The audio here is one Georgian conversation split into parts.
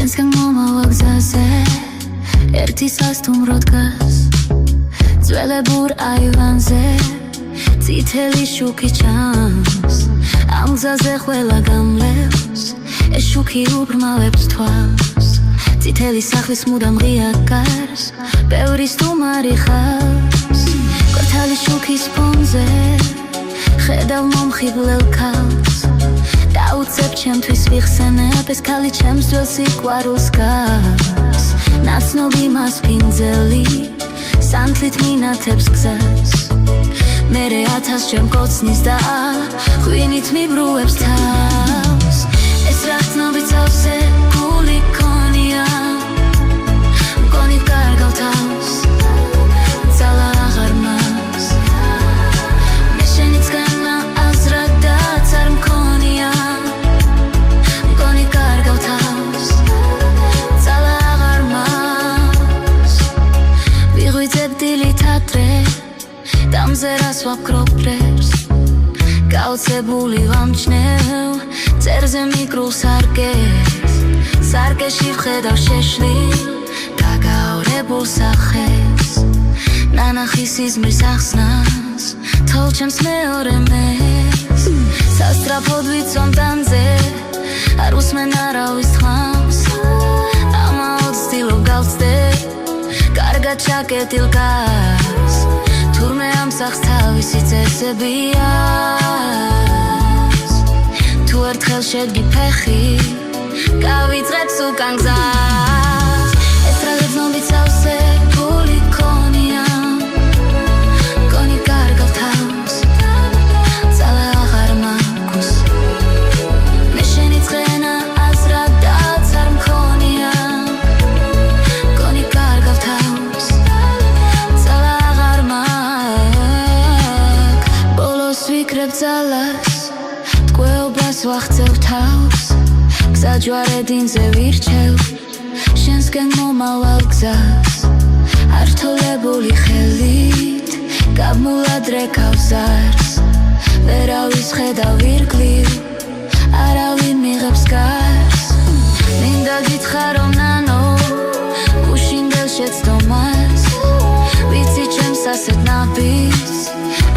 შენსგან მომავალ გზაზე ერთი სასტუმრო დგას ძველებურ აივანზე წითელი შუქი ჩანს ამ გზაზე ყველა გამლევს ეს შუქი უბრმავებს თვალს წითელი სახლის მუდამ ღია გარს ბევრი სტუმარი ხავს კვართალი შუქის ფონზე ხედავ მომხიბლელ ქალს დაუცებ ჩემთვის ვიხსენებ ეს ქალი ჩემს ძველ სიყვარულს გავს ნაცნობი მას ფინძელი სანთლით მინათებს გზას მერე 1000 ჩემ კოცნის და ღვინით მიბრუებს თავს ეს რა ცნობი ცავსე გული ქონია მგონი კარგავ თავს ძალა აღარ მაქვს მე შენიცგანა აზრადაც არ მქონია მგონი კარგავ თავს ძალა აღარ მაქვს ვიღვიძებ დილით ადრე დამზე რას ვაფქრობ ფრერს გაოცებული ვამჩნევ წერზე მიკრულ სარკეში ვხედავ შეშლილ დაგაორებულ სახეს ნანახი სიზმრის ახსნას თოვლ ჩემს მეორე მეს სასწრაფოდ ვიცვამ დანზე არ უსმენ არავის თქმას ამაოდ ვცდილობ გავცდე კარგად ჩაკეტილ გას თურმე ამ სახს თავისი წესები აქვს თუ ერთხელ შედგი ფეხი გავიწყებს უკან გზას ეს რა გრძნობი ცავსე გული ქონია მგონი კარგავ თავს ძალა აღარ მაქვს მე შენიწყენა აზრადაც არ მქონია მგონი კარგავ თავს ძალა აღარ მაქვს ბოლოს ვიკრებ ძალას ტყვეობას ვახცევ თავს გზაჯვარედინზე ვირჩევ შენსგან მომავალ გზას ართოლებული ხელით გამულადრეკავ ზარს ვერავის ხედავ ირგლივ არავინ მიღებს გარს მინდა გითხრა რომ ნანო უშინდელ შეცდომას ვიცი ჩემს ასეთ ნაბის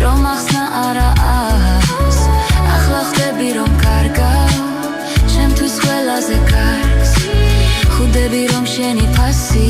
რომ ახსნა არა აქვს ახლა ხვდები რომ კარგავ ჩემთვის ყველაზე კარგს ხვდები რომ შენი ფასი